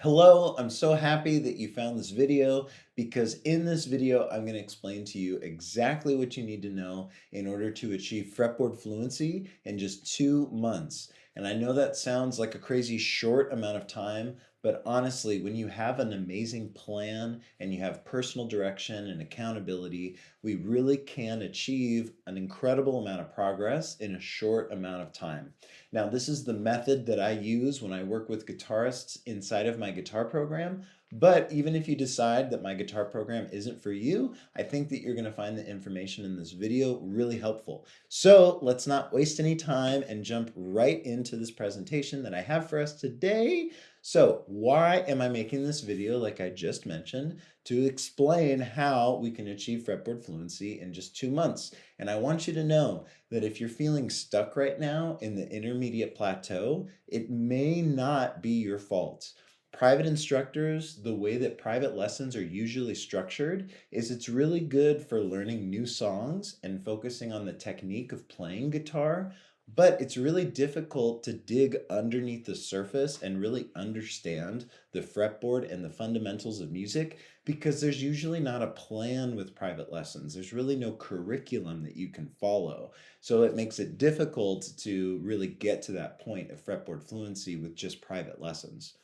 Hello, I'm so happy that you found this video because in this video, I'm going to explain to you exactly what you need to know in order to achieve fretboard fluency in just 2 months. And I know that sounds like a crazy short amount of time, but honestly, when you have an amazing plan and you have personal direction and accountability, we really can achieve an incredible amount of progress in a short amount of time. Now, this is the method that I use when I work with guitarists inside of my guitar program. But even if you decide that my guitar program isn't for you, I think that you're going to find the information in this video really helpful. So let's not waste any time and jump right into this presentation that I have for us today. So why am I making this video, like I just mentioned, to explain how we can achieve fretboard fluency in just 2 months. And I want you to know that if you're feeling stuck right now in the intermediate plateau, it may not be your fault. Private instructors, the way that private lessons are usually structured is it's really good for learning new songs and focusing on the technique of playing guitar, but it's really difficult to dig underneath the surface and really understand the fretboard and the fundamentals of music because there's usually not a plan with private lessons. There's really no curriculum that you can follow. So it makes it difficult to really get to that point of fretboard fluency with just private lessons.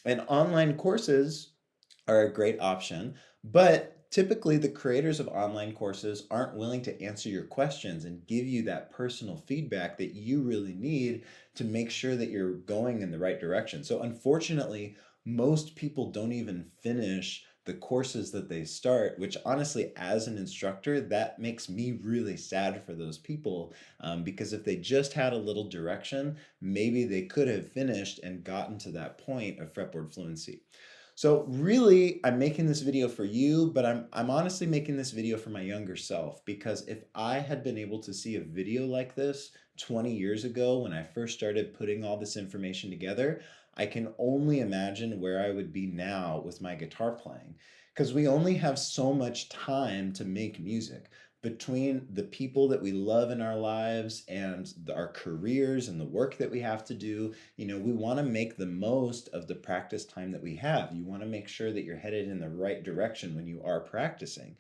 And online courses are a great option, but typically the creators of online courses aren't willing to answer your questions and give you that personal feedback that you really need to make sure that you're going in the right direction. So unfortunately, most people don't even finish the courses that they start, which honestly, as an instructor, that makes me really sad for those people because if they just had a little direction, maybe they could have finished and gotten to that point of fretboard fluency. So really, I'm making this video for you, but I'm honestly making this video for my younger self because if I had been able to see a video like this 20 years ago when I first started putting all this information together, I can only imagine where I would be now with my guitar playing because we only have so much time to make music between the people that we love in our lives and our careers and the work that we have to do. We want to make the most of the practice time that we have. You want to make sure that you're headed in the right direction when you are practicing.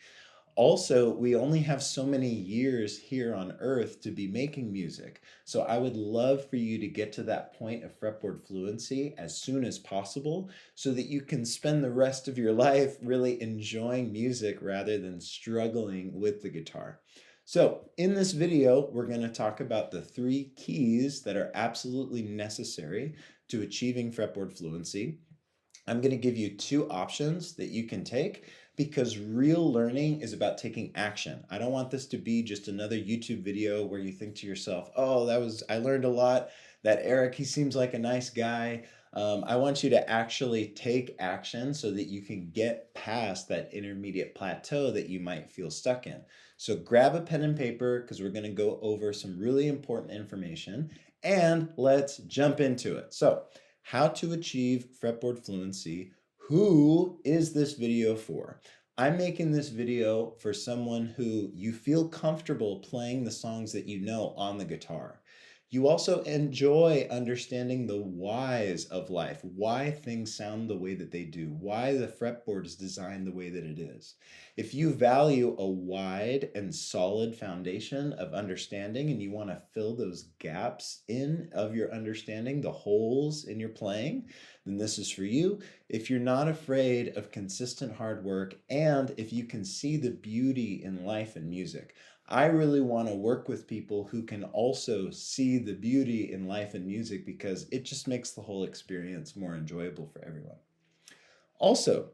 Also, we only have so many years here on earth to be making music. So I would love for you to get to that point of fretboard fluency as soon as possible so that you can spend the rest of your life really enjoying music rather than struggling with the guitar. So in this video, we're going to talk about the 3 keys that are absolutely necessary to achieving fretboard fluency. I'm going to give you 2 options that you can take because real learning is about taking action. I don't want this to be just another YouTube video where you think to yourself, oh, I learned a lot. That Eric, he seems like a nice guy. I want you to actually take action so that you can get past that intermediate plateau that you might feel stuck in. So grab a pen and paper because we're going to go over some really important information and let's jump into it. So how to achieve fretboard fluency. Who is this video for? I'm making this video for someone who you feel comfortable playing the songs that you know on the guitar. You also enjoy understanding the whys of life, why things sound the way that they do, why the fretboard is designed the way that it is. If you value a wide and solid foundation of understanding and you want to fill those gaps in of your understanding, the holes in your playing, then this is for you. If you're not afraid of consistent hard work and if you can see the beauty in life and music, I really want to work with people who can also see the beauty in life and music because it just makes the whole experience more enjoyable for everyone. Also,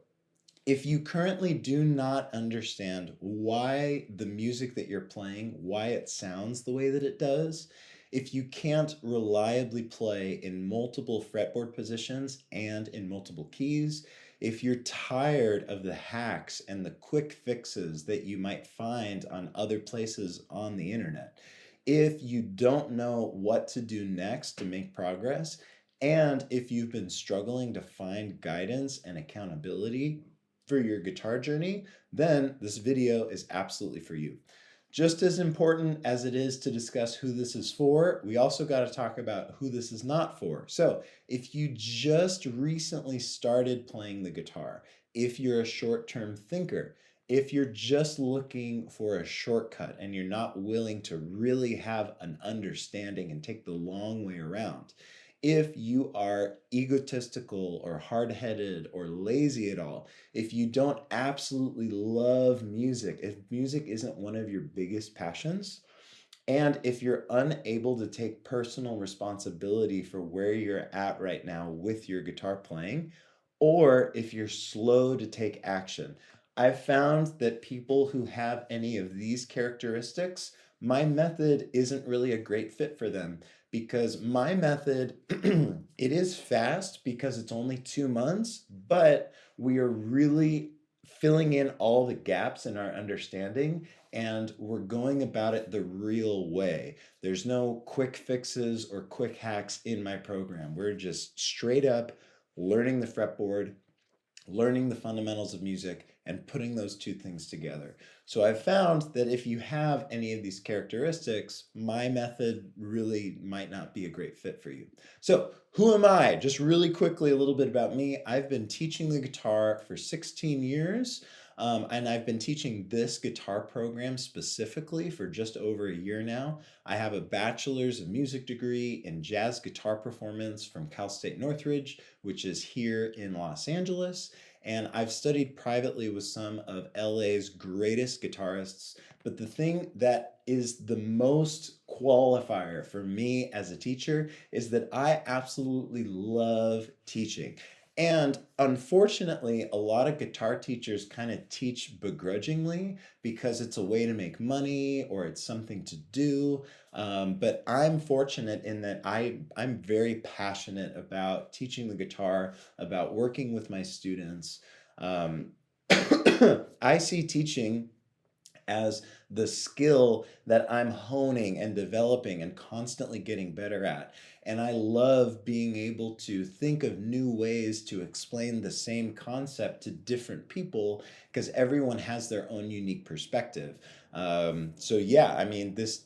if you currently do not understand why the music that you're playing, why it sounds the way that it does, if you can't reliably play in multiple fretboard positions and in multiple keys, if you're tired of the hacks and the quick fixes that you might find on other places on the internet, if you don't know what to do next to make progress, and if you've been struggling to find guidance and accountability for your guitar journey, then this video is absolutely for you. Just as important as it is to discuss who this is for, we also got to talk about who this is not for. So, if you just recently started playing the guitar, if you're a short-term thinker, if you're just looking for a shortcut and you're not willing to really have an understanding and take the long way around, if you are egotistical or hard-headed or lazy at all, if you don't absolutely love music, if music isn't one of your biggest passions, and if you're unable to take personal responsibility for where you're at right now with your guitar playing, or if you're slow to take action. I've found that people who have any of these characteristics, my method isn't really a great fit for them because my method, it is fast because it's only 2 months, but we are really filling in all the gaps in our understanding and we're going about it the real way. There's no quick fixes or quick hacks in my program. We're just straight up learning the fretboard, learning the fundamentals of music, and putting those two things together. So I've found that if you have any of these characteristics, my method really might not be a great fit for you. So who am I? Just really quickly, a little bit about me. I've been teaching the guitar for 16 years. And I've been teaching this guitar program specifically for just over a year now. I have a bachelor's of music degree in jazz guitar performance from Cal State Northridge, which is here in Los Angeles. And I've studied privately with some of LA's greatest guitarists. But the thing that is the most qualifier for me as a teacher is that I absolutely love teaching. And unfortunately, a lot of guitar teachers kind of teach begrudgingly because it's a way to make money or it's something to do. But I'm fortunate in that I'm very passionate about teaching the guitar, about working with my students. Um, I see teaching as the skill that I'm honing and developing and constantly getting better at. And I love being able to think of new ways to explain the same concept to different people because everyone has their own unique perspective. So yeah, I mean, this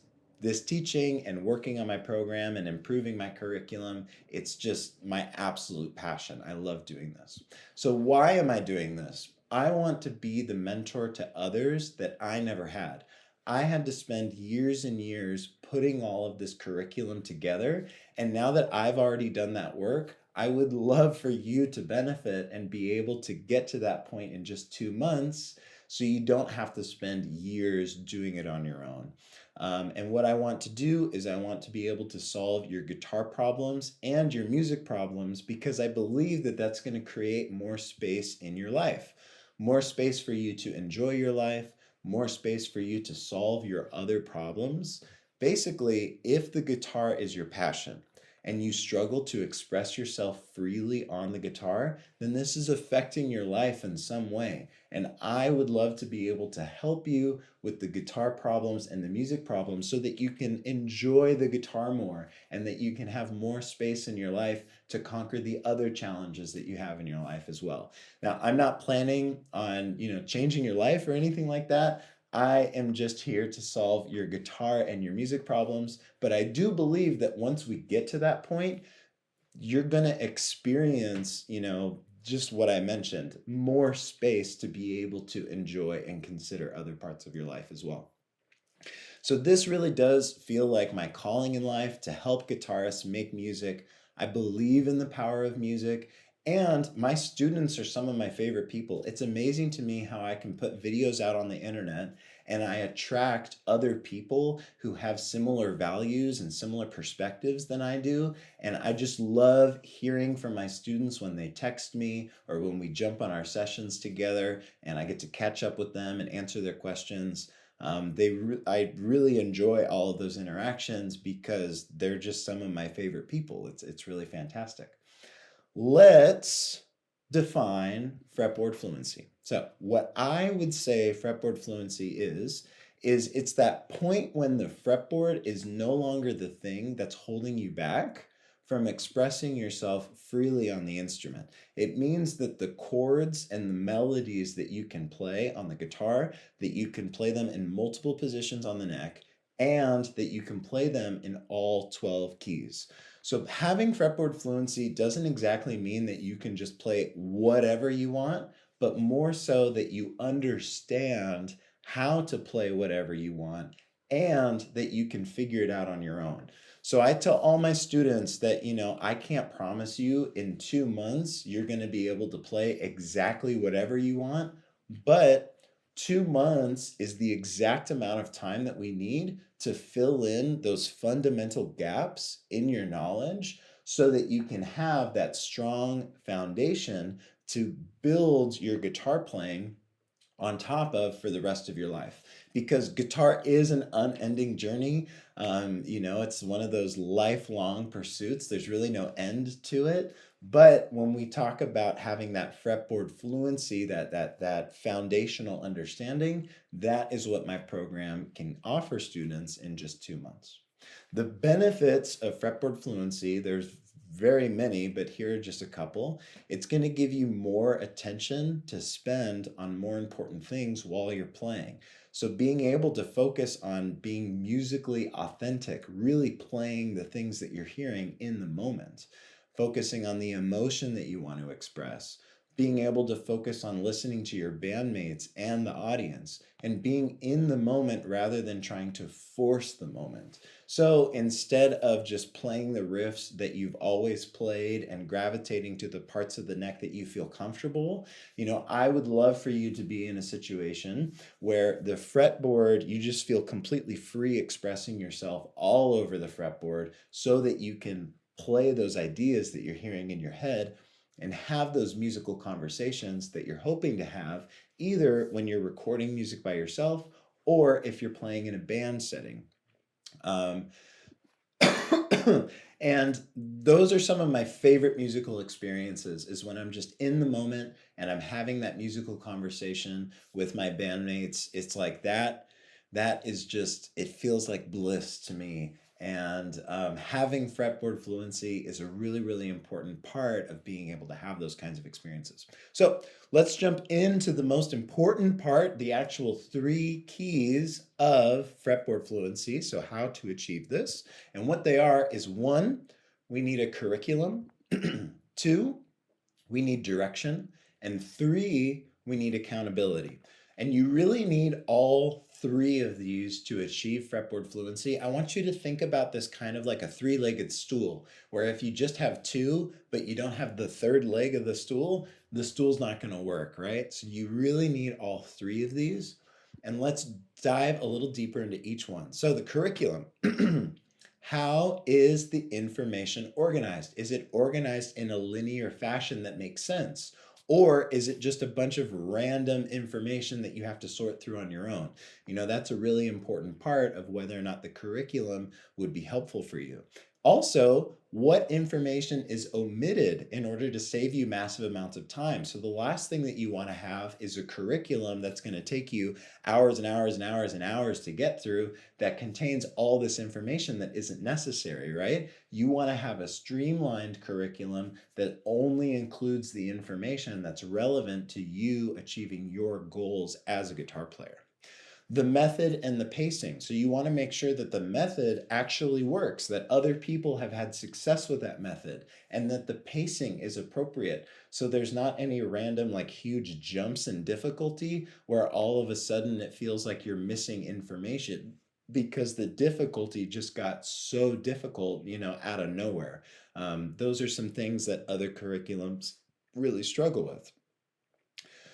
teaching and working on my program and improving my curriculum, it's just my absolute passion. I love doing this. So why am I doing this? I want to be the mentor to others that I never had. I had to spend years and years putting all of this curriculum together. And now that I've already done that work, I would love for you to benefit and be able to get to that point in just 2 months so you don't have to spend years doing it on your own. And what I want to do is I want to be able to solve your guitar problems and your music problems because I believe that that's going to create more space in your life, more space for you to enjoy your life, more space for you to solve your other problems. Basically, if the guitar is your passion and you struggle to express yourself freely on the guitar, then this is affecting your life in some way. And I would love to be able to help you with the guitar problems and the music problems so that you can enjoy the guitar more and that you can have more space in your life to conquer the other challenges that you have in your life as well. Now, I'm not planning on, changing your life or anything like that. I am just here to solve your guitar and your music problems, but I do believe that once we get to that point, you're going to experience, just what I mentioned, more space to be able to enjoy and consider other parts of your life as well. So this really does feel like my calling in life to help guitarists make music. I believe in the power of music, and my students are some of my favorite people. It's amazing to me how I can put videos out on the internet and I attract other people who have similar values and similar perspectives than I do. And I just love hearing from my students when they text me or when we jump on our sessions together and I get to catch up with them and answer their questions. I really enjoy all of those interactions because they're just some of my favorite people. It's really fantastic. Let's define fretboard fluency. So what I would say fretboard fluency is it's that point when the fretboard is no longer the thing that's holding you back from expressing yourself freely on the instrument. It means that the chords and the melodies that you can play on the guitar, that you can play them in multiple positions on the neck, and that you can play them in all 12 keys. So having fretboard fluency doesn't exactly mean that you can just play whatever you want, but more so that you understand how to play whatever you want and that you can figure it out on your own. So I tell all my students that, I can't promise you in 2 months you're going to be able to play exactly whatever you want, but 2 months is the exact amount of time that we need to fill in those fundamental gaps in your knowledge so that you can have that strong foundation to build your guitar playing on top of for the rest of your life, because guitar is an unending journey. It's one of those lifelong pursuits. There's really no end to it. But when we talk about having that fretboard fluency, that foundational understanding, that is what my program can offer students in just 2 months. The benefits of fretboard fluency, there's very many, but here are just a couple. It's going to give you more attention to spend on more important things while you're playing. So being able to focus on being musically authentic, really playing the things that you're hearing in the moment, focusing on the emotion that you want to express, being able to focus on listening to your bandmates and the audience, and being in the moment rather than trying to force the moment. So instead of just playing the riffs that you've always played and gravitating to the parts of the neck that you feel comfortable, I would love for you to be in a situation where the fretboard, you just feel completely free expressing yourself all over the fretboard so that you can play those ideas that you're hearing in your head and have those musical conversations that you're hoping to have either when you're recording music by yourself or if you're playing in a band setting. Um, and those are some of my favorite musical experiences, is when I'm just in the moment and I'm having that musical conversation with my bandmates. It's like that is just, it feels like bliss to me. And having fretboard fluency is a really, really important part of being able to have those kinds of experiences. So let's jump into the most important part, the actual 3 keys of fretboard fluency. So how to achieve this. And what they are is 1, we need a curriculum. 2, we need direction. And 3, we need accountability. And you really need all 3 of these to achieve fretboard fluency. I want you to think about this kind of like a 3-legged stool, where if you just have 2, but you don't have the 3rd leg of the stool's not going to work, right? So you really need all 3 of these. And let's dive a little deeper into each one. So the curriculum. How is the information organized? Is it organized in a linear fashion that makes sense? Or is it just a bunch of random information that you have to sort through on your own? That's a really important part of whether or not the curriculum would be helpful for you. Also, what information is omitted in order to save you massive amounts of time? So the last thing that you want to have is a curriculum that's going to take you hours and hours and hours and hours to get through that contains all this information that isn't necessary, right? You want to have a streamlined curriculum that only includes the information that's relevant to you achieving your goals as a guitar player. The method and the pacing. So you want to make sure that the method actually works, that other people have had success with that method, and that the pacing is appropriate. So there's not any random like huge jumps in difficulty where all of a sudden it feels like you're missing information because the difficulty just got so difficult, out of nowhere. Those are some things that other curriculums really struggle with.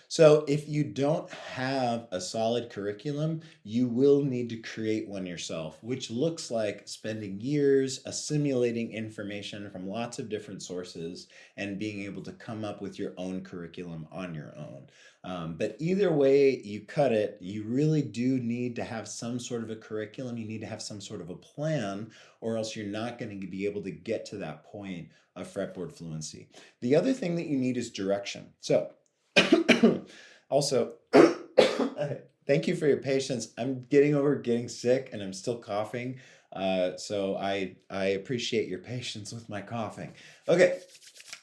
So if you don't have a solid curriculum, you will need to create one yourself, which looks like spending years assimilating information from lots of different sources and being able to come up with your own curriculum on your own. But either way you cut it, you really do need to have some sort of a curriculum. You need to have some sort of a plan, or else you're not going to be able to get to that point of fretboard fluency. The other thing that you need is direction. So also, thank you for your patience. I'm getting over getting sick and I'm still coughing. So I appreciate your patience with my coughing. Okay,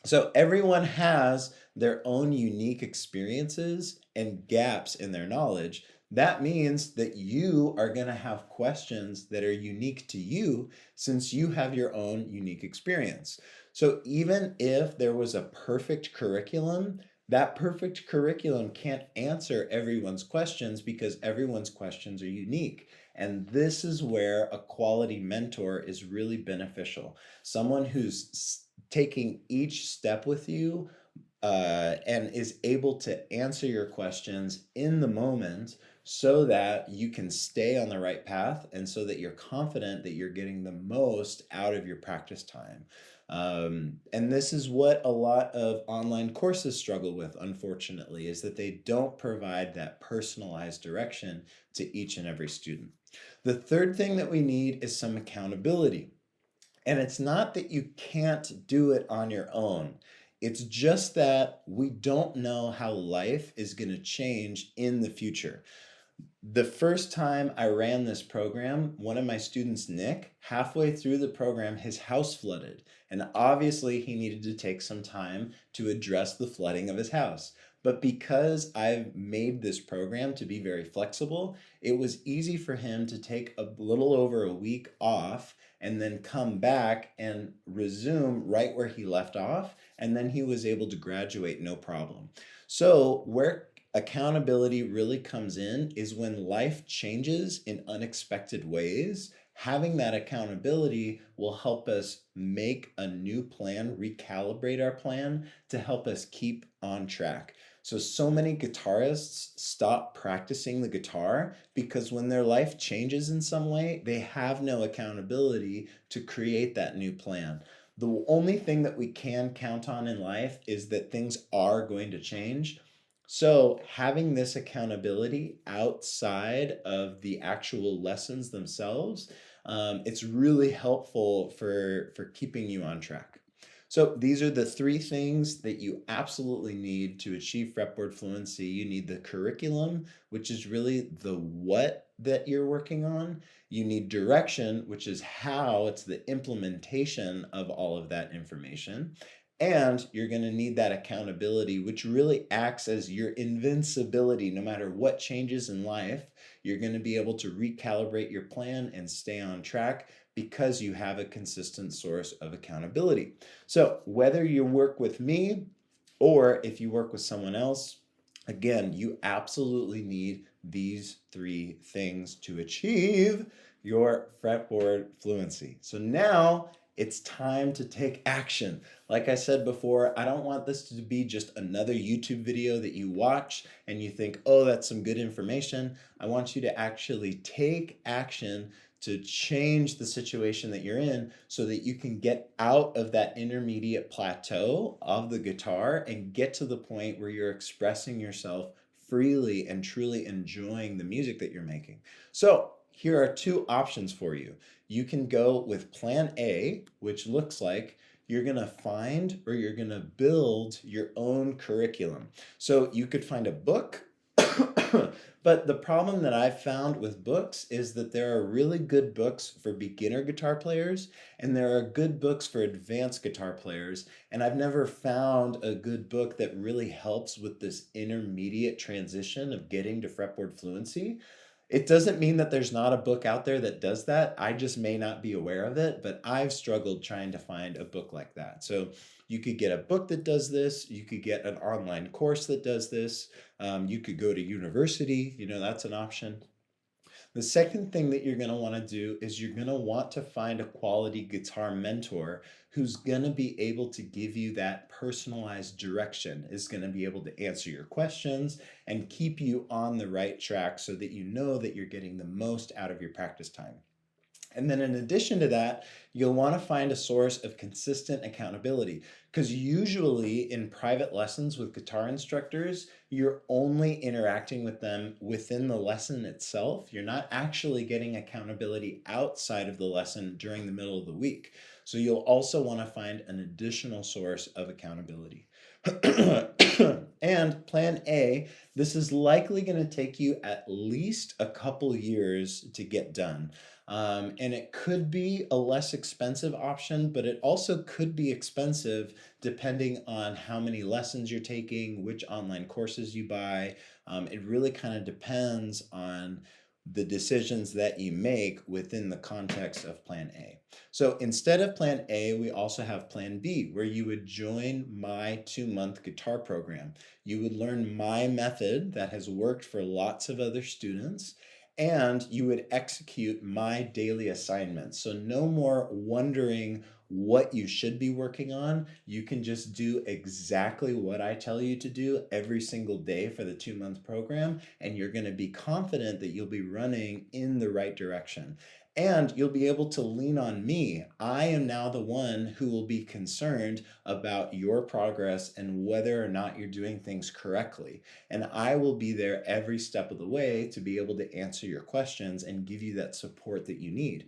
so everyone has their own unique experiences and gaps in their knowledge. That means that you are going to have questions that are unique to you since you have your own unique experience. So even if there was a perfect curriculum, that perfect curriculum can't answer everyone's questions because everyone's questions are unique. And this is where a quality mentor is really beneficial. Someone who's taking each step with you and is able to answer your questions in the moment so that you can stay on the right path and so that you're confident that you're getting the most out of your practice time. And this is what a lot of online courses struggle with, unfortunately, is that they don't provide that personalized direction to each and every student. The third thing that we need is some accountability. And it's not that you can't do it on your own. It's just that we don't know how life is going to change in the future. The first time I ran this program, one of my students, Nick, halfway through the program, his house flooded. And obviously, he needed to take some time to address the flooding of his house. But because I've made this program to be very flexible, it was easy for him to take a little over a week off and then come back and resume right where he left off. And then he was able to graduate no problem. So, where accountability really comes in is when life changes in unexpected ways. Having that accountability will help us make a new plan, recalibrate our plan to help us keep on track. So many guitarists stop practicing the guitar because when their life changes in some way, they have no accountability to create that new plan. The only thing that we can count on in life is that things are going to change. So, having this accountability outside of the actual lessons themselves, it's really helpful for keeping you on track. So, these are the three things that you absolutely need to achieve fretboard fluency. You need the curriculum, which is really the what that you're working on. You need direction, which is how, it's the implementation of all of that information. And you're going to need that accountability, which really acts as your invincibility. No matter what changes in life, you're going to be able to recalibrate your plan and stay on track because you have a consistent source of accountability. So, whether you work with me or if you work with someone else, again, you absolutely need these three things to achieve your fretboard fluency. So now it's time to take action. Like I said before, I don't want this to be just another YouTube video that you watch and you think, oh, that's some good information. I want you to actually take action to change the situation that you're in so that you can get out of that intermediate plateau of the guitar and get to the point where you're expressing yourself freely and truly enjoying the music that you're making. So, here are two options for you. You can go with plan A, which looks like you're going to find or you're going to build your own curriculum. So you could find a book, but the problem that I've found with books is that there are really good books for beginner guitar players and there are good books for advanced guitar players. And I've never found a good book that really helps with this intermediate transition of getting to fretboard fluency. It doesn't mean that there's not a book out there that does that. I just may not be aware of it, but I've struggled trying to find a book like that. So you could get a book that does this. You could get an online course that does this. You could go to university, that's an option. The second thing that you're going to want to do is you're going to want to find a quality guitar mentor who's going to be able to give you that personalized direction, is going to be able to answer your questions and keep you on the right track so that you know that you're getting the most out of your practice time. And then in addition to that, you'll want to find a source of consistent accountability because usually in private lessons with guitar instructors, you're only interacting with them within the lesson itself. You're not actually getting accountability outside of the lesson during the middle of the week. So you'll also want to find an additional source of accountability. And plan A, this is likely going to take you at least a couple years to get done. And it could be a less expensive option, but it also could be expensive depending on how many lessons you're taking, which online courses you buy. It really kind of depends on the decisions that you make within the context of Plan A. So instead of Plan A, we also have Plan B, where you would join my 2-month guitar program. You would learn my method that has worked for lots of other students, and you would execute my daily assignments. So no more wondering what you should be working on. You can just do exactly what I tell you to do every single day for the 2-month program, and you're going to be confident that you'll be running in the right direction. And you'll be able to lean on me. I am now the one who will be concerned about your progress and whether or not you're doing things correctly. And I will be there every step of the way to be able to answer your questions and give you that support that you need.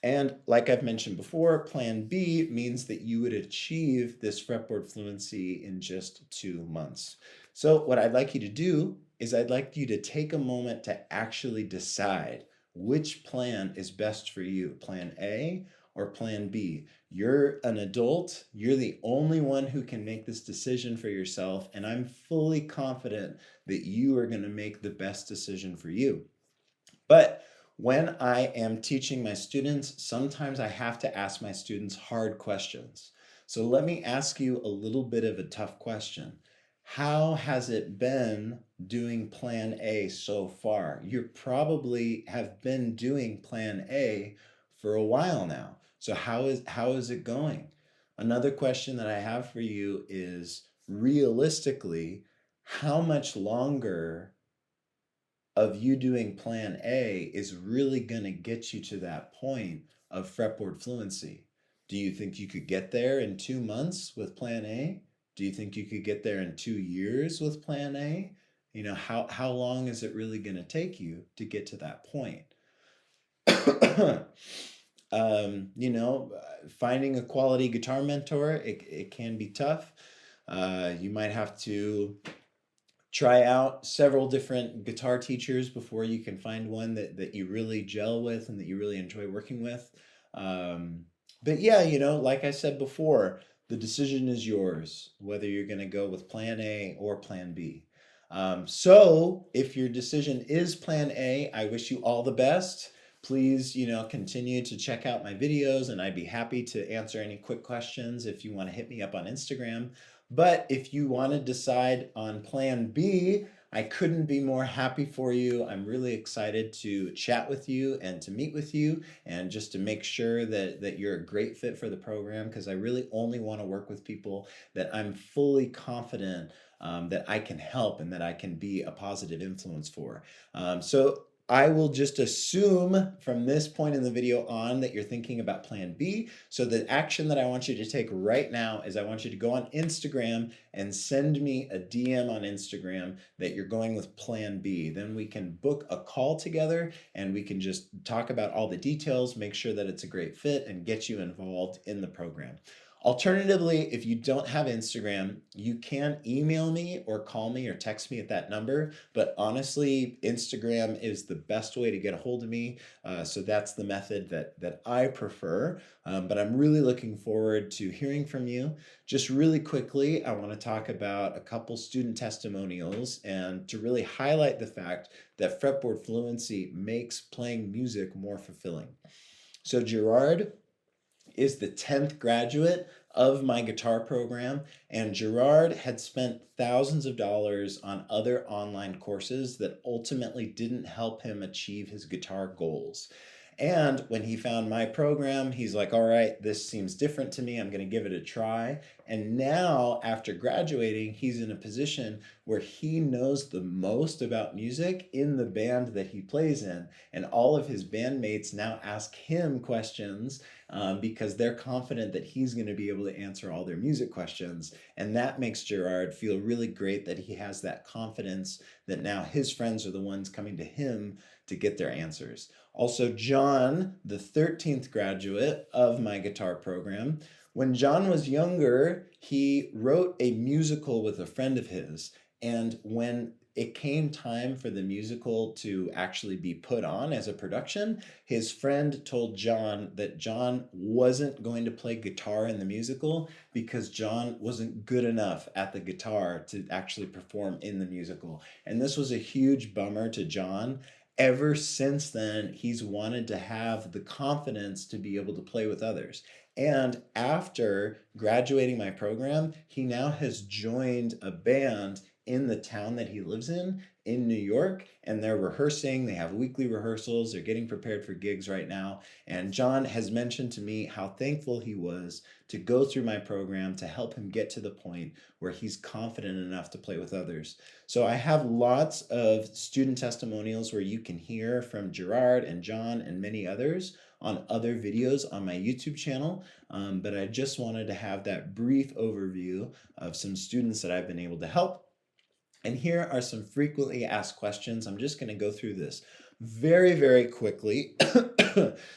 And like I've mentioned before, Plan B means that you would achieve this fretboard fluency in just 2 months. So what I'd like you to do is I'd like you to take a moment to actually decide which plan is best for you, Plan A or Plan B. You're an adult, you're the only one who can make this decision for yourself, and I'm fully confident that you are going to make the best decision for you. But when I am teaching my students, sometimes I have to ask my students hard questions. So let me ask you a little bit of a tough question. How has it been doing Plan A so far? You probably have been doing Plan A for a while now. So how is it going? Another question that I have for you is, realistically, how much longer of you doing Plan A is really going to get you to that point of fretboard fluency? Do you think you could get there in 2 months with Plan A? Do you think you could get there in 2 years with Plan A? How long is it really going to take you to get to that point? Finding a quality guitar mentor, it can be tough. You might have to try out several different guitar teachers before you can find one that you really gel with and that you really enjoy working with. But yeah, like I said before, the decision is yours, whether you're going to go with Plan A or Plan B. So if your decision is Plan A, I wish you all the best. Please, continue to check out my videos, and I'd be happy to answer any quick questions if you want to hit me up on Instagram. But if you want to decide on Plan B, I couldn't be more happy for you. I'm really excited to chat with you and to meet with you, and just to make sure that you're a great fit for the program, because I really only want to work with people that I'm fully confident that I can help and that I can be a positive influence for. So I will just assume from this point in the video on that you're thinking about Plan B. So the action that I want you to take right now is I want you to go on Instagram and send me a DM on Instagram that you're going with Plan B. Then we can book a call together and we can just talk about all the details, make sure that it's a great fit, and get you involved in the program. Alternatively, if you don't have Instagram, you can email me or call me or text me at that number. But honestly, Instagram is the best way to get a hold of me. So that's the method that I prefer. But I'm really looking forward to hearing from you. Just really quickly, I want to talk about a couple student testimonials and to really highlight the fact that fretboard fluency makes playing music more fulfilling. So Gerard is the 10th graduate of my guitar program, and Gerard had spent thousands of dollars on other online courses that ultimately didn't help him achieve his guitar goals. And when he found my program, he's like, all right, this seems different to me. I'm going to give it a try. And now, after graduating, he's in a position where he knows the most about music in the band that he plays in. And all of his bandmates now ask him questions because they're confident that he's going to be able to answer all their music questions. And that makes Gerard feel really great that he has that confidence that now his friends are the ones coming to him to get their answers. Also, John, the 13th graduate of my guitar program, When John was younger, he wrote a musical with a friend of his. And when it came time for the musical to actually be put on as a production, his friend told John that John wasn't going to play guitar in the musical because John wasn't good enough at the guitar to actually perform in the musical. And this was a huge bummer to John. Ever since then, he's wanted to have the confidence to be able to play with others. And after graduating my program, he now has joined a band in the town that he lives in New York, and they're rehearsing. They have weekly rehearsals. They're getting prepared for gigs right now. And John has mentioned to me how thankful he was to go through my program to help him get to the point where he's confident enough to play with others. So I have lots of student testimonials where you can hear from Gerard and John and many others on other videos on my YouTube channel, but I just wanted to have that brief overview of some students that I've been able to help. And here are some frequently asked questions. I'm just going to go through this very, very quickly.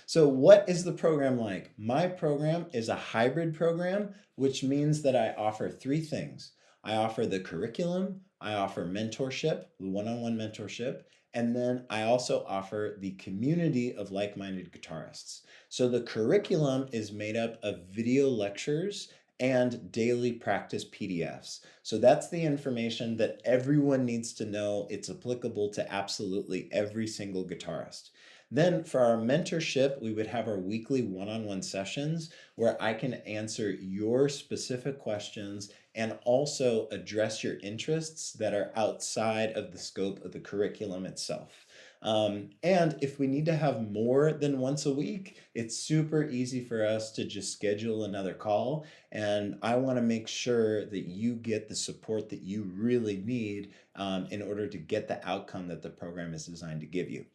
So what is the program like? My program is a hybrid program, which means that I offer three things. I offer the curriculum, I offer mentorship, one-on-one mentorship, and then I also offer the community of like-minded guitarists. So the curriculum is made up of video lectures and daily practice PDFs. So that's the information that everyone needs to know. It's applicable to absolutely every single guitarist. Then for our mentorship, we would have our weekly one-on-one sessions where I can answer your specific questions and also address your interests that are outside of the scope of the curriculum itself. And if we need to have more than once a week, it's super easy for us to just schedule another call. And I want to make sure that you get the support that you really need in order to get the outcome that the program is designed to give you.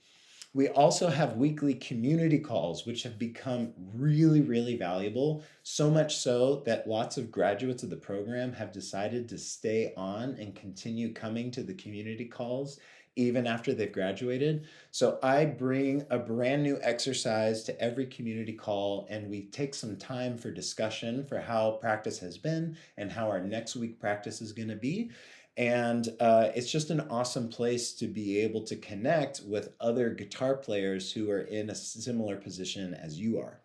We also have weekly community calls, which have become really, really valuable, so much so that lots of graduates of the program have decided to stay on and continue coming to the community calls even after they've graduated. So I bring a brand new exercise to every community call, and we take some time for discussion for how practice has been and how our next week practice is going to be. And it's just an awesome place to be able to connect with other guitar players who are in a similar position as you are.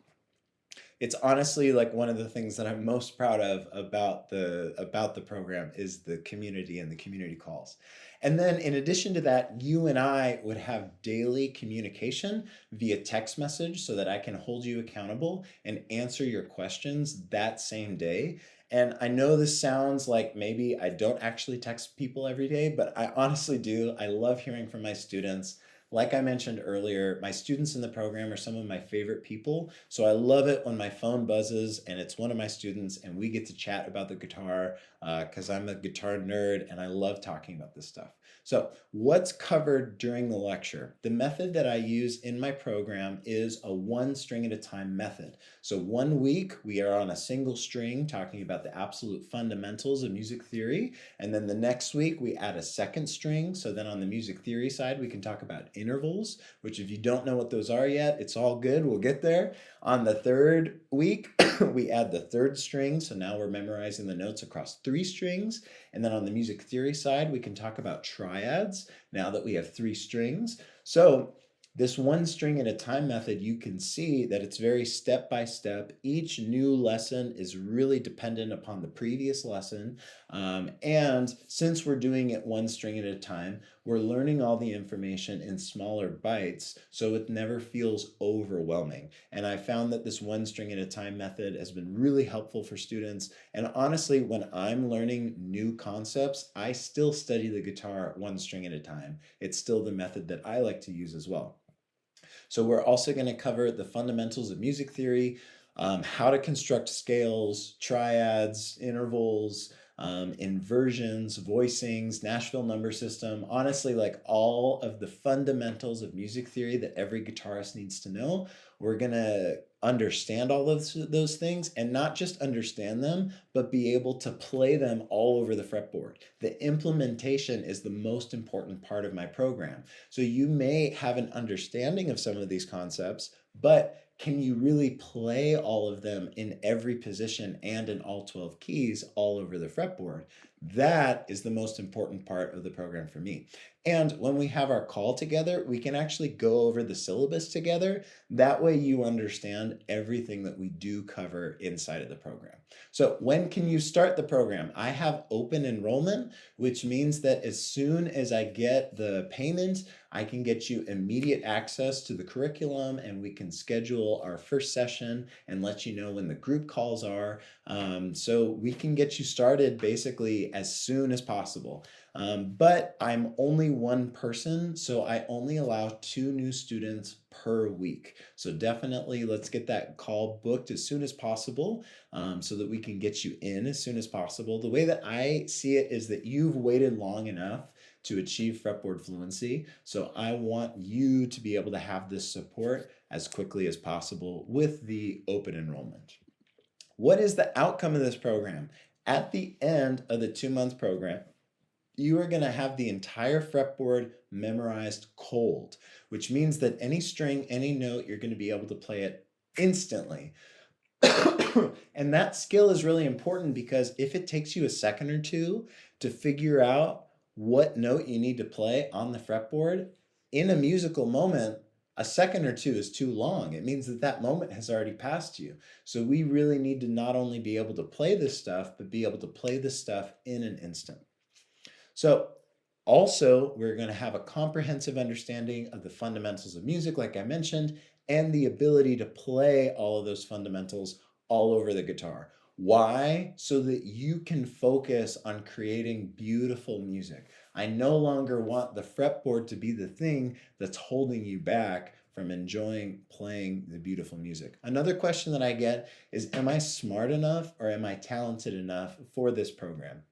It's honestly like one of the things that I'm most proud of about the program is the community and the community calls. And then in addition to that, you and I would have daily communication via text message so that I can hold you accountable and answer your questions that same day. And I know this sounds like maybe I don't actually text people every day, but I honestly do. I love hearing from my students. Like I mentioned earlier, my students in the program are some of my favorite people. So I love it when my phone buzzes and it's one of my students and we get to chat about the guitar because I'm a guitar nerd and I love talking about this stuff. So what's covered during the lecture? The method that I use in my program is a one string at a time method. So 1 week we are on a single string talking about the absolute fundamentals of music theory. And then the next week we add a second string. So then on the music theory side, we can talk about intervals, which if you don't know what those are yet, it's all good. We'll get there. On the third week, we add the third string. So now we're memorizing the notes across 3 strings. And then on the music theory side, we can talk about triads now that we have 3 strings. So this one string at a time method, you can see that it's very step by step. Each new lesson is really dependent upon the previous lesson. And since we're doing it one string at a time, we're learning all the information in smaller bites, so it never feels overwhelming. And I found that this one string at a time method has been really helpful for students. And honestly, when I'm learning new concepts, I still study the guitar one string at a time. It's still the method that I like to use as well. So we're also going to cover the fundamentals of music theory, how to construct scales, triads, intervals, inversions, voicings, Nashville number system, honestly, like all of the fundamentals of music theory that every guitarist needs to know. We're going to understand all of those things and not just understand them, but be able to play them all over the fretboard. The implementation is the most important part of my program. So you may have an understanding of some of these concepts, but can you really play all of them in every position and in all 12 keys all over the fretboard? That is the most important part of the program for me. And when we have our call together, we can actually go over the syllabus together. That way you understand everything that we do cover inside of the program. So when can you start the program? I have open enrollment, which means that as soon as I get the payment, I can get you immediate access to the curriculum, and we can schedule our first session and let you know when the group calls are. So we can get you started basically as soon as possible. But I'm only one person, so I only allow 2 new students per week. So definitely let's get that call booked as soon as possible, so that we can get you in as soon as possible. The way that I see it is that you've waited long enough to achieve fretboard fluency. So I want you to be able to have this support as quickly as possible with the open enrollment. What is the outcome of this program? At the end of the 2-month program, you are going to have the entire fretboard memorized cold, which means that any string, any note, you're going to be able to play it instantly. And that skill is really important because if it takes you a second or two to figure out what note you need to play on the fretboard, in a musical moment, a second or two is too long. It means that that moment has already passed you. So we really need to not only be able to play this stuff, but be able to play this stuff in an instant. So also, we're going to have a comprehensive understanding of the fundamentals of music, like I mentioned, and the ability to play all of those fundamentals all over the guitar. Why? So that you can focus on creating beautiful music. I no longer want the fretboard to be the thing that's holding you back from enjoying playing the beautiful music. Another question that I get is, am I smart enough or am I talented enough for this program?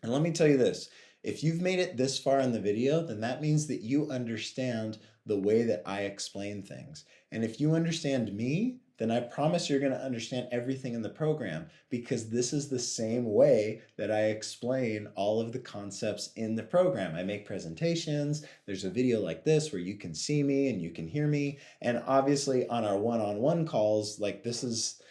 And let me tell you this, if you've made it this far in the video, then that means that you understand the way that I explain things. And if you understand me, then I promise you're going to understand everything in the program, because this is the same way that I explain all of the concepts in the program. I make presentations, there's a video like this where you can see me and you can hear me, and obviously on our one-on-one calls, like this is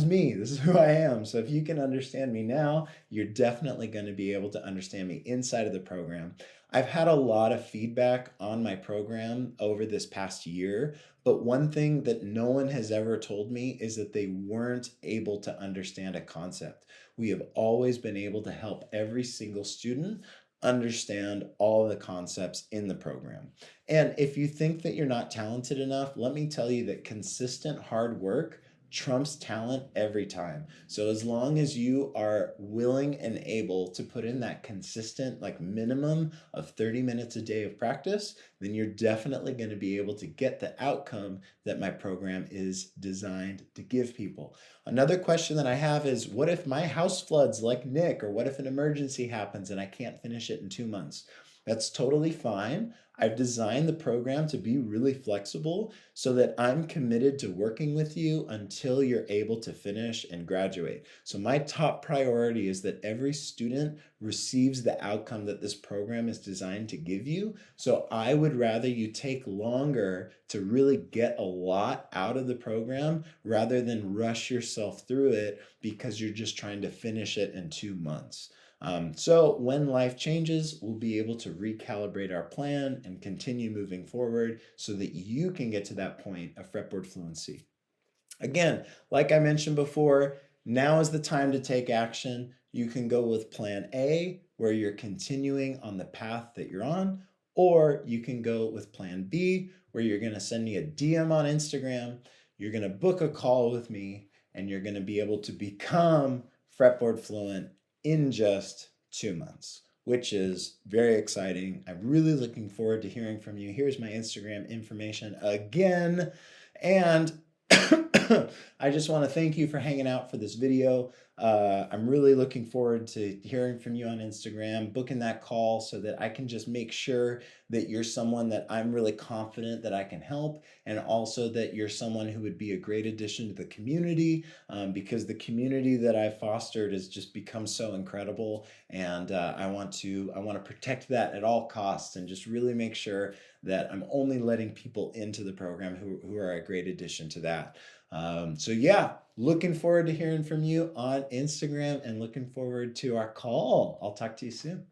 me, this is who I am. So if you can understand me now, you're definitely going to be able to understand me inside of the program. I've had a lot of feedback on my program over this past year, but one thing that no one has ever told me is that they weren't able to understand a concept. We have always been able to help every single student understand all the concepts in the program. And if you think that you're not talented enough, let me tell you that consistent hard work trumps talent every time. So as long as you are willing and able to put in that consistent, like minimum of 30 minutes a day of practice, then you're definitely going to be able to get the outcome that my program is designed to give people. Another question that I have is, what if my house floods like Nick, or what if an emergency happens and I can't finish it in 2 months? That's totally fine. I've designed the program to be really flexible so that I'm committed to working with you until you're able to finish and graduate. So my top priority is that every student receives the outcome that this program is designed to give you. So I would rather you take longer to really get a lot out of the program rather than rush yourself through it because you're just trying to finish it in 2 months. So when life changes, we'll be able to recalibrate our plan and continue moving forward so that you can get to that point of fretboard fluency. Again, like I mentioned before, now is the time to take action. You can go with plan A, where you're continuing on the path that you're on, or you can go with plan B, where you're going to send me a DM on Instagram, you're going to book a call with me, and you're going to be able to become fretboard fluent in just 2 months, which is very exciting. I'm really looking forward to hearing from you. Here's my Instagram information again. And I just want to thank you for hanging out for this video. I'm really looking forward to hearing from you on Instagram, booking that call so that I can just make sure that you're someone that I'm really confident that I can help, and also that you're someone who would be a great addition to the community, because the community that I've fostered has just become so incredible, and I want to protect that at all costs and just really make sure that I'm only letting people into the program who are a great addition to that. So yeah, looking forward to hearing from you on Instagram and looking forward to our call. I'll talk to you soon.